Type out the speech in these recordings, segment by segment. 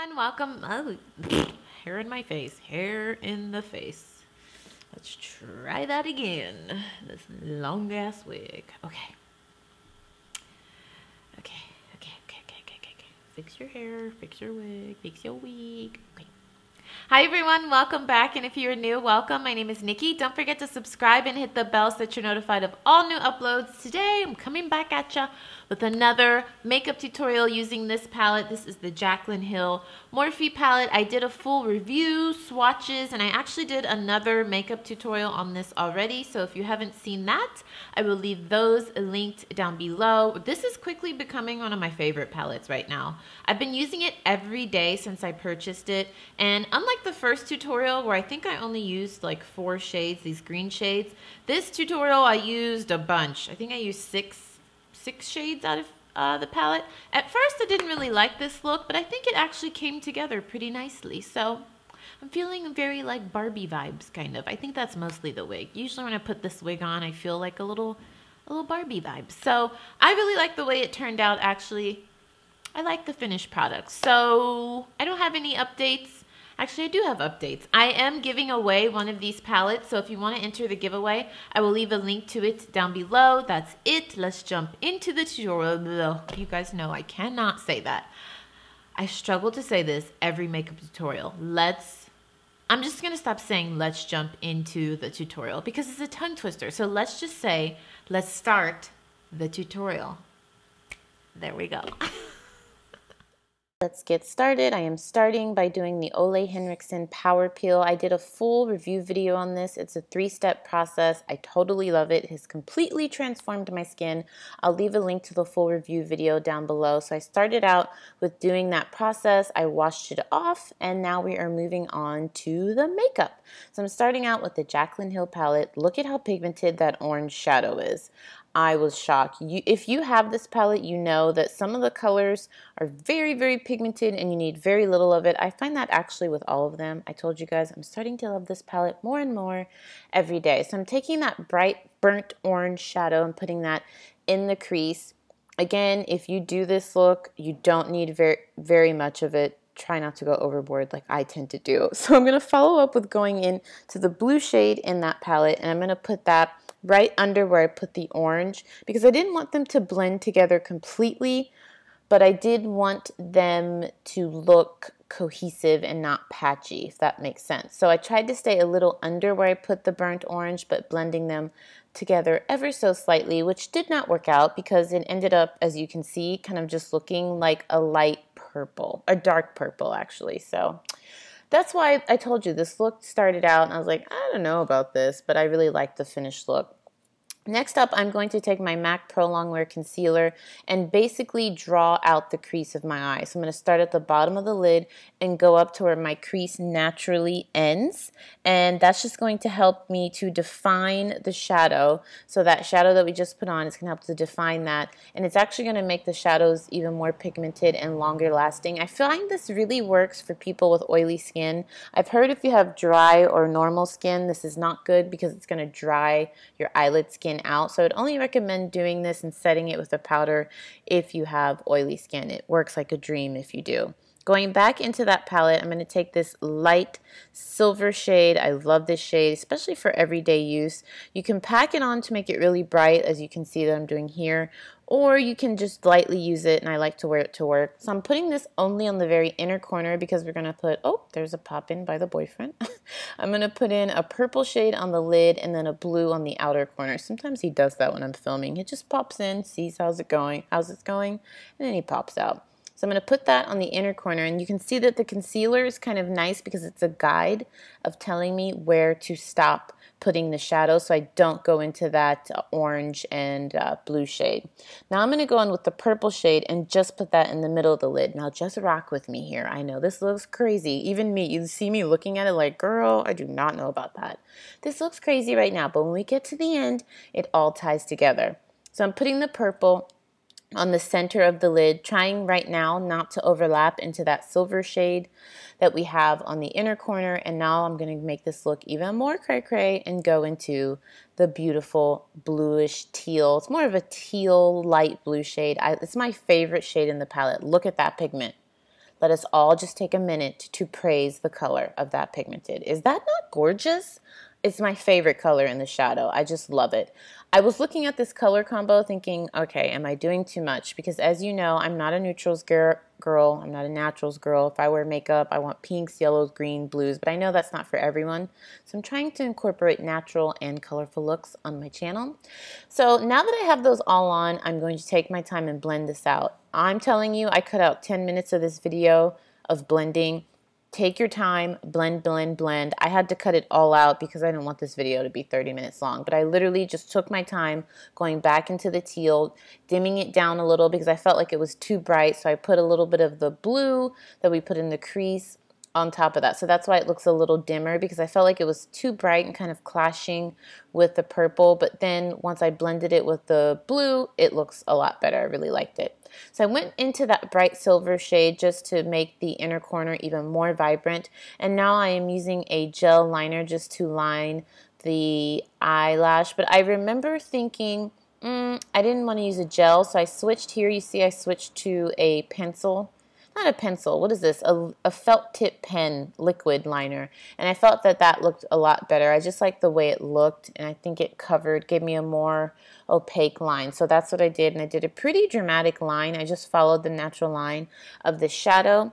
everyone, welcome. Oh, hair in my face, hair in the face. Let's try that again. This long ass wig. Okay. Fix your hair, fix your wig, fix your wig. Okay. Hi everyone, welcome back, and if you're new, welcome. My name is Nikki. Don't forget to subscribe and hit the bell so that you're notified of all new uploads. Today I'm coming back at ya with another makeup tutorial using this palette. This is the Jaclyn Hill Morphe palette. I did a full review, swatches, and I actually did another makeup tutorial on this already. So if you haven't seen that, I will leave those linked down below. This is quickly becoming one of my favorite palettes right now. I've been using it every day since I purchased it, and unlike the first tutorial where I think I only used like 4 shades, these green shades, this tutorial I used a bunch. I think I used six shades out of the palette. At first I didn't really like this look, but I think it actually came together pretty nicely. So I'm feeling very like Barbie vibes, kind of. I think that's mostly the wig. Usually when I put this wig on, I feel like a little Barbie vibe. So I really like the way it turned out, actually. I like the finished product. So I don't have any updates. Actually, I do have updates. I am giving away one of these palettes, so if you want to enter the giveaway, I will leave a link to it down below. That's it. Let's jump into the tutorial. You guys know I cannot say that. I struggle to say this every makeup tutorial. I'm just going to stop saying let's jump into the tutorial because it's a tongue twister. So let's just say, let's start the tutorial. There we go. Let's get started. I am starting by doing the Ole Henriksen Power Peel. I did a full review video on this. It's a 3-step process. I totally love it. It has completely transformed my skin. I'll leave a link to the full review video down below. So I started out with doing that process. I washed it off, and now we are moving on to the makeup. So I'm starting out with the Jaclyn Hill palette. Look at how pigmented that orange shadow is. I was shocked. If you have this palette, you know that some of the colors are very, very pigmented and you need very little of it. I find that actually with all of them. I told you guys I'm starting to love this palette more and more every day. So I'm taking that bright burnt orange shadow and putting that in the crease. Again, if you do this look, you don't need very, very much of it. Try not to go overboard like I tend to do. So I'm going to follow up with going in to the blue shade in that palette, and I'm going to put that right under where I put the orange because I didn't want them to blend together completely, but I did want them to look cohesive and not patchy, if that makes sense. So I tried to stay a little under where I put the burnt orange, but blending them together ever so slightly, which did not work out because it ended up, as you can see, kind of just looking like a light purple, a dark purple actually. So that's why I told you this look started out and I was like, I don't know about this, but I really like the finished look. Next up, I'm going to take my MAC Pro Longwear Concealer and basically draw out the crease of my eye. So I'm going to start at the bottom of the lid and go up to where my crease naturally ends. And that's just going to help me to define the shadow. So that shadow that we just put on is going to help to define that. And it's actually going to make the shadows even more pigmented and longer lasting. I find this really works for people with oily skin. I've heard if you have dry or normal skin, this is not good because it's going to dry your eyelid skin out. So I'd only recommend doing this and setting it with a powder if you have oily skin. It works like a dream if you do. Going back into that palette, I'm going to take this light silver shade. I love this shade, especially for everyday use. You can pack it on to make it really bright, as you can see that I'm doing here, or you can just lightly use it, and I like to wear it to work. So I'm putting this only on the very inner corner because we're going to put, oh, there's a pop-in by the boyfriend. I'm going to put in a purple shade on the lid and then a blue on the outer corner. Sometimes he does that when I'm filming. He just pops in, sees how's it going, and then he pops out. So I'm going to put that on the inner corner, and you can see that the concealer is kind of nice because it's a guide of telling me where to stop putting the shadow so I don't go into that orange and blue shade. Now I'm going to go in with the purple shade and just put that in the middle of the lid. Now just rock with me here. I know this looks crazy. Even me, you see me looking at it like, girl, I do not know about that. This looks crazy right now, but when we get to the end, it all ties together. So I'm putting the purple on the center of the lid, trying right now not to overlap into that silver shade that we have on the inner corner. And now I'm going to make this look even more cray-cray and go into the beautiful bluish teal. It's more of a teal light blue shade. It's my favorite shade in the palette. Look at that pigment. let us all just take a minute to praise the color of that pigmented. Is that not gorgeous? It's my favorite color in the shadow. I just love it. I was looking at this color combo thinking, okay, am I doing too much? Because as you know, I'm not a neutrals girl. I'm not a naturals girl. If I wear makeup, I want pinks, yellows, green, blues, but I know that's not for everyone. So I'm trying to incorporate natural and colorful looks on my channel. So now that I have those all on, I'm going to take my time and blend this out. I'm telling you, I cut out 10 minutes of this video of blending. Take your time, blend, blend, blend. I had to cut it all out because I didn't want this video to be 30 minutes long. But I literally just took my time going back into the teal, dimming it down a little because I felt like it was too bright. So I put a little bit of the blue that we put in the crease on top of that. So that's why it looks a little dimmer, because I felt like it was too bright and kind of clashing with the purple. But then once I blended it with the blue, it looks a lot better. I really liked it. So I went into that bright silver shade just to make the inner corner even more vibrant. And now I am using a gel liner just to line the eyelash. But I remember thinking, I didn't want to use a gel, so I switched here. You see I switched to a pencil. Not a pencil, what is this? A felt tip pen liquid liner. And I felt that that looked a lot better. I just liked the way it looked, and I think it gave me a more opaque line. So that's what I did, and I did a pretty dramatic line. I just followed the natural line of the shadow.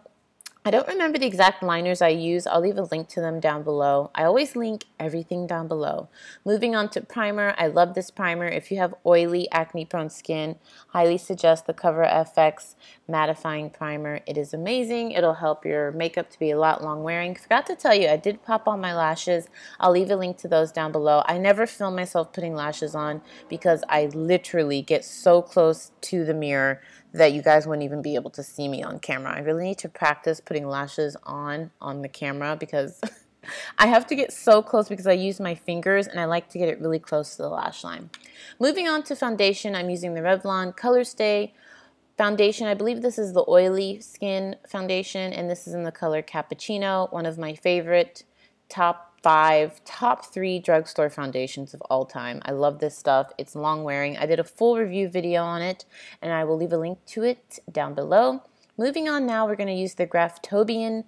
I don't remember the exact liners I use. I'll leave a link to them down below. I always link everything down below. Moving on to primer. I love this primer. If you have oily, acne-prone skin, highly suggest the Cover FX mattifying primer. It is amazing. It'll help your makeup to be a lot long wearing. Forgot to tell you, I did pop on my lashes. I'll leave a link to those down below. I never film myself putting lashes on because I literally get so close to the mirror that you guys wouldn't even be able to see me on camera. I really need to practice putting lashes on the camera because I have to get so close because I use my fingers and I like to get it really close to the lash line. Moving on to foundation, I'm using the Revlon Color Stay foundation. I believe this is the oily skin foundation, and this is in the color Cappuccino, one of my favorite top 3 drugstore foundations of all time. I love this stuff. It's long wearing. I did a full review video on it, and I will leave a link to it down below. Moving on now, we're going to use the Graftobian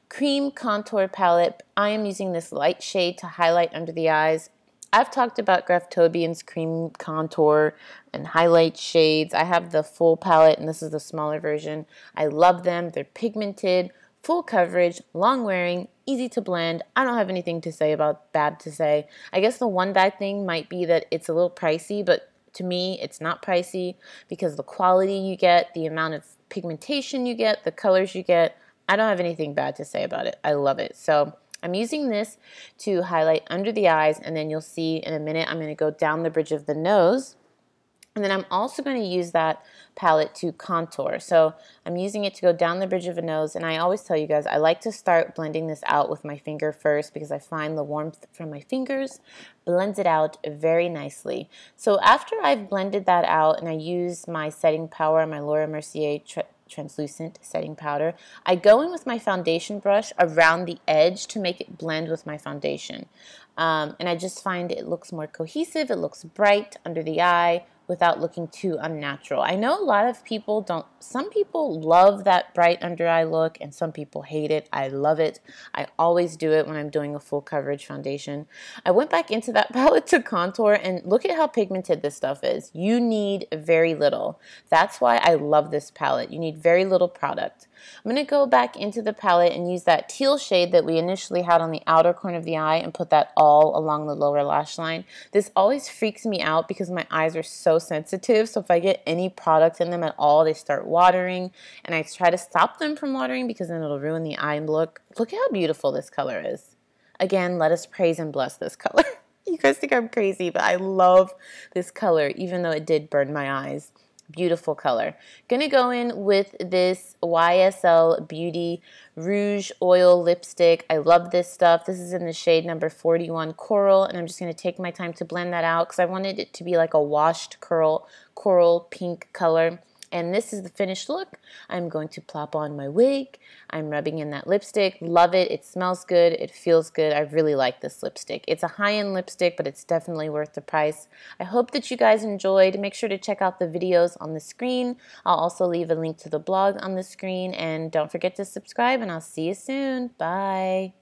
Cream Contour Palette. I am using this light shade to highlight under the eyes. I've talked about Graftobian's cream contour and highlight shades. I have the full palette, and this is the smaller version. I love them. They're pigmented, full coverage, long wearing, easy to blend. I don't have anything to say about bad to say. I guess the one bad thing might be that it's a little pricey, but to me it's not pricey because the quality you get, the amount of pigmentation you get, the colors you get, I don't have anything bad to say about it. I love it. So I'm using this to highlight under the eyes, and then you'll see in a minute I'm going to go down the bridge of the nose. And then I'm also going to use that palette to contour. So I'm using it to go down the bridge of a nose. And I always tell you guys, I like to start blending this out with my finger first because I find the warmth from my fingers blends it out very nicely. So after I've blended that out and I use my setting powder, my Laura Mercier translucent setting powder, I go in with my foundation brush around the edge to make it blend with my foundation. And I just find it looks more cohesive. It looks bright under the eye without looking too unnatural. I know a lot of people don't, some people love that bright under eye look and some people hate it. I love it. I always do it when I'm doing a full coverage foundation. I went back into that palette to contour, and look at how pigmented this stuff is. You need very little. That's why I love this palette. You need very little product. I'm going to go back into the palette and use that teal shade that we initially had on the outer corner of the eye and put that all along the lower lash line. This always freaks me out because my eyes are so sensitive, so if I get any product in them at all, they start watering, and I try to stop them from watering because then it'll ruin the eye look. Look how beautiful this color is. Again, let us praise and bless this color. You guys think I'm crazy, but I love this color, even though it did burn my eyes. Beautiful color. Gonna go in with this YSL Beauty Rouge Oil Lipstick. I love this stuff. This is in the shade number 41 Coral, and I'm just gonna take my time to blend that out because I wanted it to be like a washed coral pink color. And this is the finished look. I'm going to plop on my wig. I'm rubbing in that lipstick. Love it. It smells good. It feels good. I really like this lipstick. It's a high-end lipstick, but it's definitely worth the price. I hope that you guys enjoyed. Make sure to check out the videos on the screen. I'll also leave a link to the blog on the screen. And don't forget to subscribe, and I'll see you soon. Bye.